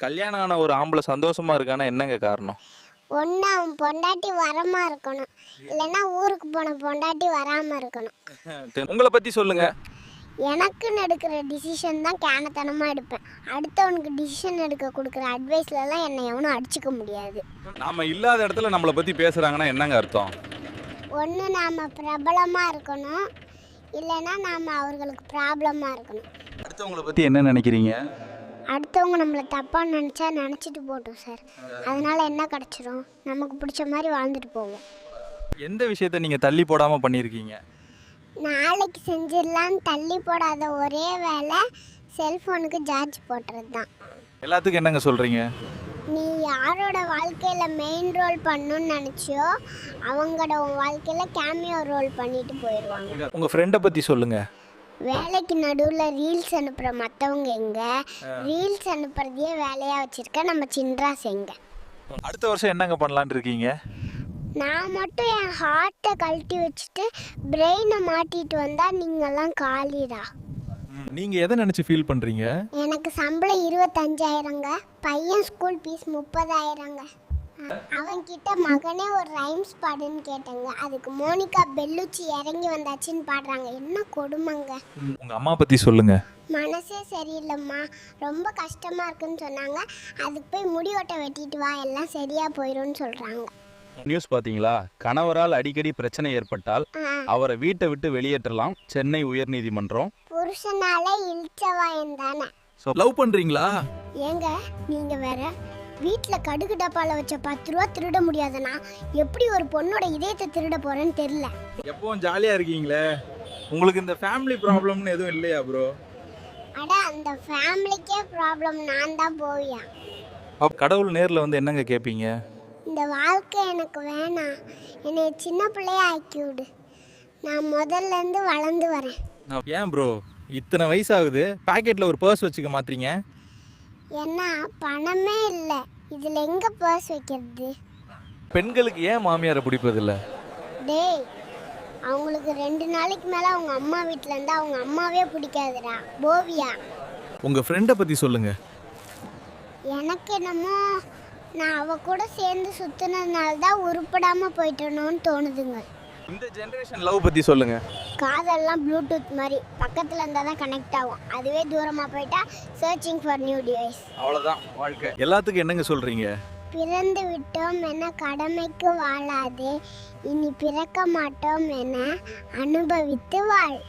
கல்யாணம் ஆன ஒரு ஆம்பளை சந்தோஷமா இருக்கானா என்னங்க காரணம்? ஒன்று அவன் பொண்டாட்டி வரமா இருக்கணும், இல்லைன்னா ஊருக்கு போன பொண்டாட்டி வராமல் இருக்கணும். உங்களை பத்தி சொல்லுங்க. எனக்குன்னு எடுக்கிற டிசிஷன் தான் கேனத்தனமாக எடுப்பேன். அடுத்தவனுக்கு டிசிஷன் எடுக்க கொடுக்குற அட்வைஸ்லலாம் என்னை எவனும் அடிச்சுக்க முடியாது. நாம இல்லாத இடத்துல நம்மளை பத்தி பேசுறாங்கன்னா என்னங்க அர்த்தம்? ஒன்று நாம் பிரபலமாக இருக்கணும், இல்லைன்னா நாம் அவர்களுக்கு ப்ராப்ளமாக இருக்கணும். அடுத்தவங்களை பத்தி என்ன நினைக்கிறீங்க? அடுத்தவங்க நம்மளை தப்பாக நினச்சா நினச்சிட்டு போட்டோம் சார். அதனால் என்ன கிடச்சிரும், நமக்கு பிடிச்ச மாதிரி வாழ்ந்துட்டு போவோம். எந்த விஷயத்த நீங்க தள்ளி போடாம பண்ணியிருக்கீங்க? நாளைக்கு செஞ்சிடலான்னு தள்ளி போடாத ஒரே வேலை செல்ஃபோனுக்கு சார்ஜ் போட்டுறது தான். எல்லாத்துக்கும் என்னங்க சொல்றீங்க? நீ யாரோட வாழ்க்கையில் மெயின் ரோல் பண்ணணும்னு நினச்சியோ அவங்களோட வாழ்க்கையில் கேமியோ ரோல் பண்ணிட்டு போயிடுவாங்க. உங்க ஃப்ரெண்டை பத்தி சொல்லுங்க. வேலைக்கு நடுவில் ரீல்ஸ் அனுப்புகிற மற்றவங்க எங்கே, ரீல்ஸ் அனுப்புறதையே வேலையாக வச்சுருக்க நம்ம சின்ராஸ் எங்க. அடுத்த வருஷம் என்னங்க பண்ணலான்னு இருக்கீங்க? நான் மட்டும் என் ஹார்ட்டை கழட்டி வச்சுட்டு பிரெயினை மாட்டிட்டு வந்தால் நீங்கள்லாம் காலிடா. நீங்க எதை நினைச்சு ஃபீல் பண்றீங்க? எனக்கு சம்பளம் 25,000ங்க, பையன் ஸ்கூல் ஃபீஸ் 30,000ங்க. அவன்கிட்ட மகனே ஒரு ரைம்ஸ் பாடுன்னு கேட்டேங்க, அதுக்கு மோனிகா பெல்லுச்சி இறங்கி வந்தாச்சுன்னு பாடுறாங்க. என்ன கொடுமைங்க. உங்க அம்மா பத்தி சொல்லுங்க. மனசே சரியில்லைம்மா, ரொம்ப கஷ்டமாக இருக்குன்னு சொன்னாங்க. அதுக்கு போய் முடி ஓட்ட வெட்டிட்டு வா, எல்லாம் சரியாக போயிடும்னு சொல்கிறாங்க. நியூஸ் பார்த்தீங்களா? கணவரால் அடிக்கடி பிரச்சனை ஏற்பட்டால் அவரை வீட்டை விட்டு வெளியேற்றலாம் சென்னை உயர்நீதிமன்றம். புருஷனாலே இழிச்சவாயன் தானே. லவ் பண்றீங்களா? ஏங்க நீங்க வேற, வீட்டில் கடுகு டப்பால வச்ச 10 ரூபா திருட முடியாதுன்னா எப்படி ஒரு பொண்ணோட இதயத்தை திருட போறேன்னு தெரியல. எப்பவும் ஜாலியா இருக்கீங்களே, உங்களுக்கு இந்த ஃபேமிலி ப்ராப்ளம்னு எதுவும் இல்லையா ப்ரோ? அட அந்த ஃபேமிலிக்கே ப்ராப்ளம், நான் தான் போவியா. கடவுள் நேரில் வந்து என்னங்க கேட்பீங்க? இந்த வாழ்க்கை எனக்கு வேணாம், என்னை சின்ன பிள்ளையா ஆக்கி விடு, நான் முதல்ல இருந்து வளர்ந்து வரேன். ஏன் ப்ரோ இத்தனை வயசாகுது பாக்கெட்ல ஒரு பர்ஸ் வச்சுக்க மாட்டீங்க? ஏன்னா பணமே இல்லை, இதில் எங்கே பர்ஸ் வைக்கிறது? பெண்களுக்கு ஏன் மாமியாரை பிடிப்பதில்ல? டேய், அவங்களுக்கு 2 நாளைக்கு மேலே அவங்க அம்மா வீட்டில் இருந்தால் அவங்க அம்மாவே பிடிக்காதுடா போவியா. உங்கள் ஃப்ரெண்டை பற்றி சொல்லுங்க. எனக்கு என்னமோ நான் அவ கூட சேர்ந்து சுற்றினதுனால தான் உருப்படாமல் போயிட்டணும்னு தோணுதுங்க. இந்த ஜென்ரேஷன் லவ் பற்றி சொல்லுங்க. காதெல்லாம் ப்ளூடூத் மாதிரி பக்கத்தில் இருந்தால் தான் கனெக்ட் ஆகும், அதுவே தூரமாக போயிட்டா சர்ச்சிங் ஃபார் நியூ டிவைஸ். அவ்வளோதான் வாழ்க்கை. எல்லாத்துக்கும் என்னங்க சொல்கிறீங்க? பிறந்து விட்டோம் என கடமைக்கு வாழாதே, இனி பிறக்க மாட்டோம் என அனுபவித்து வாழ்.